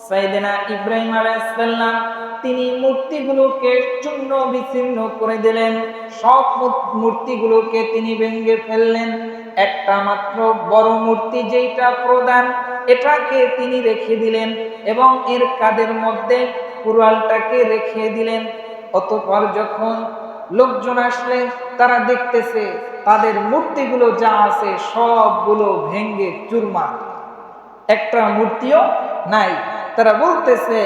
সাইয়েদনা ইব্রাহিম আলাইহিস সালাম তিনি মূর্তিগুলোকে চূর্ণ বিচূর্ণ করে দিলেন, সব মূর্তিগুলোকে তিনি ভেঙে ফেললেন। একটা মাত্র বড় মূর্তি যেটা প্রধান, এটাকে তিনি রেখে দিলেন এবং এর কাঁধের মধ্যে কুড়ালটাকে রেখে দিলেন। অতঃপর যখন লোকজন আসলে তারা দেখতেছে তাদের মূর্তিগুলো যা আছে সবগুলো ভেঙে চুরমার, একটা মূর্তিও নাই। তারা বলতেছে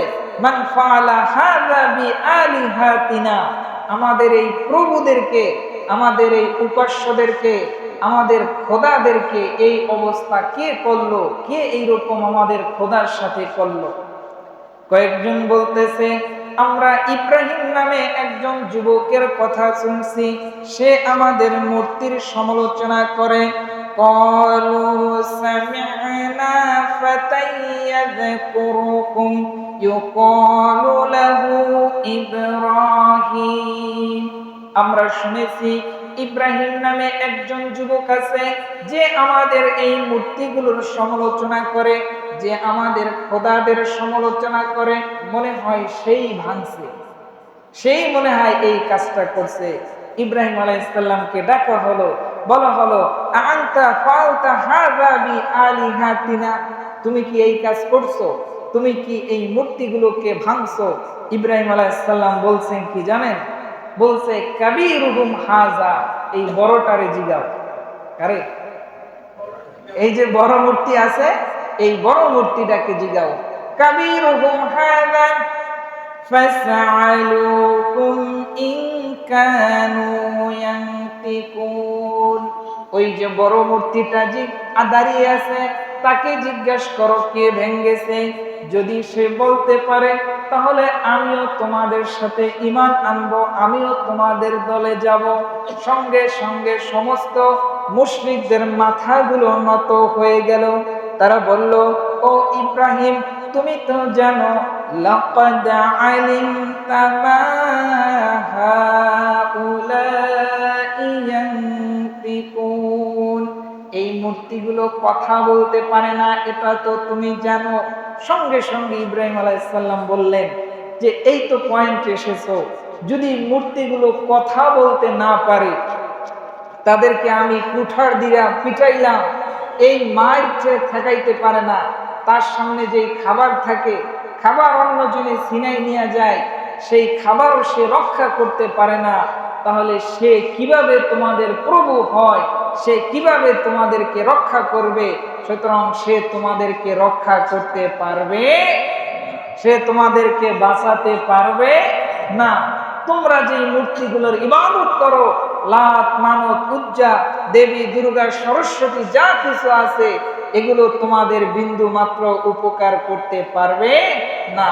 মান ফাআলা হাযা বিআলিহাতিনা, আমাদের এই প্রভুদেরকে, আমাদের এই উপাস্যদেরকে, আমাদের খোদাদেরকে এই অবস্থা কে করলো, কে এইরকম আমাদের খোদার সাথে করলো? কয়েকজন বলতেছে আমরা ইব্রাহিম নামে একজন যুবকের কথা শুনছি, সে আমাদের মূর্তির সমালোচনা করে। قالوا سمعنا فتى يذكركم يقال له إبراهيم, আমরা শুনেছি ইব্রাহিম নামে একজন যুবক আছে যে আমাদের এই মূর্তিগুলোর সমালোচনা করে, যে আমাদের খোদাদের সমালোচনা করে। মনে হয় সেই ভাঙছে, সেই মনে হয় এই কাজটা করছে। ইব্রাহিম আলাইহিস সালামকে ডাকা হলো, বলা হলো আনতা ফালতা হাযা বিআলিহাতিনা, তুমি কি এই কাজ করছো? তুমি কি এই মূর্তিগুলোকে ভাঙছো? ইব্রাহিম আলাইহিস সালাম বলছেন কি জানেন? বলছে কাবীরুহুম হাযা, এই বড়টারে জিগাও। আরে এই যে বড় মূর্তি আছে, এই বড় মূর্তিটাকে জিগাও। কাবীরুহুম হাযা ফাসআলুহুম ইন কানু ইয়ানতিকুন, ওই যে বড় মূর্তিটা যে দাঁড়িয়ে আছে তাকে জিজ্ঞাসা করো কে ভেঙ্গেছে। যদি সে বলতে পারে তাহলে আমিও তোমাদের সাথে ঈমান আনবো, আমিও তোমাদের দলে যাব। সঙ্গে সঙ্গে সমস্ত মুশরিকদের মাথাগুলো নত হয়ে গেল। তারা বলল, ও ইব্রাহিম, তুমি তো জানো লাকাদ আলিমতা মা হাউলাই ইয়ানতিকুন, এই মূর্তিগুলো কথা বলতে পারে না, এটা তো তুমি জানো। সঙ্গে সঙ্গে ইব্রাহিম আলাইহিস সালাম বললেন যে এই তো পয়েন্টে এসেছো, যদি মূর্তিগুলো কথা বলতে না পারে তাদেরকে আমি কুঠার দিয়া পিটাইলাম, এই মাইর ঠেকাইতে পারে না, তার সামনে যেই খাবার থাকে, খাবার অন্যজনে ছিনাই নিয়ে যায়, সেই খাবারও সে রক্ষা করতে পারে না, তাহলে সে কিভাবে তোমাদের প্রভু হয়? সে কিভাবে তোমাদেরকে রক্ষা করবে? সুতরাং সে তোমাদেরকে রক্ষা করতে পারবে, সে তোমাদেরকে বাঁচাতে পারবে না। তোমরা যে মূর্তিগুলোর ইবাদত করো, লাত, মানত, উজ্জা, দেবী, দুর্গা, সরস্বতী, যা কিছু আছে, এগুলো তোমাদের বিন্দু মাত্র উপকার করতে পারবে না।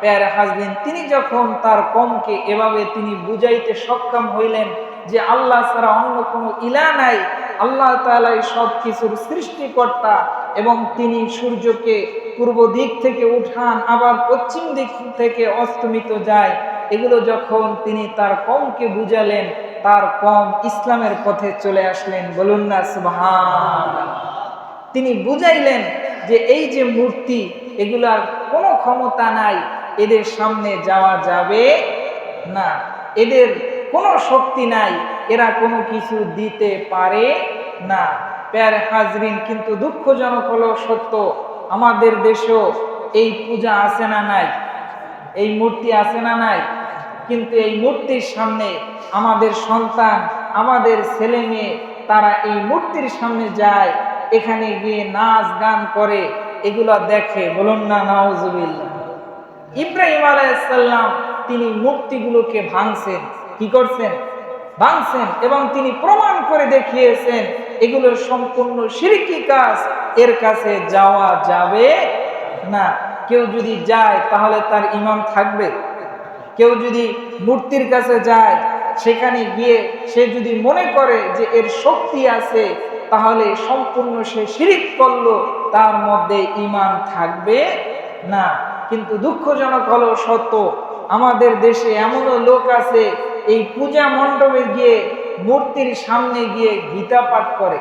প্যারে হাজরিন, তিনি যখন তার কওমকে এভাবে তিনি বুঝাইতে সক্ষম হইলেন যে আল্লাহ ছাড়া অন্য কোনো ইলাহ নাই, আল্লাহ তাআলাই সব কিছুর সৃষ্টিকর্তা, এবং তিনি সূর্যকে পূর্ব দিক থেকে উঠান, আবার পশ্চিম দিক থেকে অস্তমিত যায়, এগুলো যখন তিনি তার কওমকে বুঝালেন, তার কওম ইসলামের পথে চলে আসলেন। বলুন না সুবহানাল্লাহ। তিনি বুঝাইলেন যে এই যে মূর্তি, এগুলার কোনো ক্ষমতা নাই, এদের সামনে যাওয়া যাবে না, এদের কোনো শক্তি নাই, এরা কোনো কিছু দিতে পারে না। প্যারে হাজরিন, কিন্তু দুঃখজনক হলো সত্য, আমাদের দেশেও এই পূজা আছে না নাই, এই মূর্তি আছে না নাই, কিন্তু এই মূর্তির সামনে আমাদের সন্তান, আমাদের ছেলে মেয়ে, তারা এই মূর্তির সামনে যায়, এখানে গিয়ে নাচ গান করে, এগুলা দেখে। বলুন না নাউজুবিল্লাহ। ইব্রাহিম আলাইহিস সালাম তিনি মূর্তিগুলোকে ভাঙছেন, কি করছেন? ভাঙছেন, এবং তিনি প্রমাণ করে দেখিয়েছেন এগুলো সম্পূর্ণ শিরকি কাজ, এর কাছে যাওয়া যাবে না। কেউ যদি যায় তাহলে তার ঈমান থাকবে? কেউ যদি মূর্তির কাছে যায়, সেখানে গিয়ে সে যদি মনে করে যে এর শক্তি আছে, তাহলে সম্পূর্ণ সে শিরক করলো, তার মধ্যে ঈমান থাকবে না। কিন্তু দুঃখজনক হলো সত্য, আমাদের দেশে এমনও লোক আছে এই পূজা মণ্ডপে গিয়ে মূর্তির সামনে গিয়ে গীতা পাঠ করে।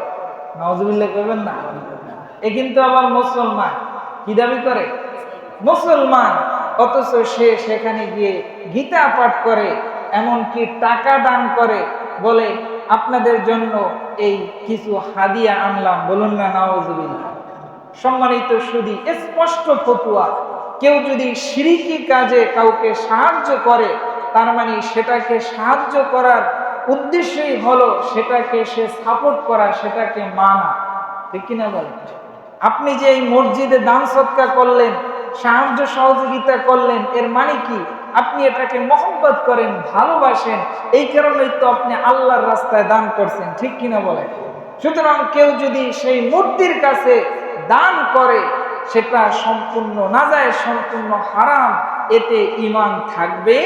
নাউজুবিল্লাহ করবেন না, এ কিন্তু আবার মুসলমান। কি দাবি করে? মুসলমান, অথচ সে সেখানে গিয়ে গীতা পাঠ করে, এমনকি টাকা দান করে, বলে আপনাদের জন্য এই কিছু হাদিয়া আনলাম, বলুন না নাউজুবিল্লাহ। সম্মানিত সুধী, স্পষ্ট ফতোয়া, কেউ যদি শিরকি কাজে কাউকে সাহায্য করে, তার মানে সেটাকে সাহায্য করার উদ্দেশ্যই হলো সেটাকে সে সাপোর্ট করা, সেটাকে মানা, ঠিক কিনা বলেন? আপনি যে এই মসজিদে দান সৎকার করলেন, সাহায্য সহযোগিতা করলেন, এর মানে কি? আপনি এটাকে মহব্বত করেন, ভালোবাসেন, এই কারণেই তো আপনি আল্লাহর রাস্তায় দান করছেন, ঠিক কিনা বলেন? সুতরাং কেউ যদি সেই মূর্তির কাছে দান করে, সেটা সম্পূর্ণ নাজায়েজ, সম্পূর্ণ হারাম, এতে ঈমান থাকবে।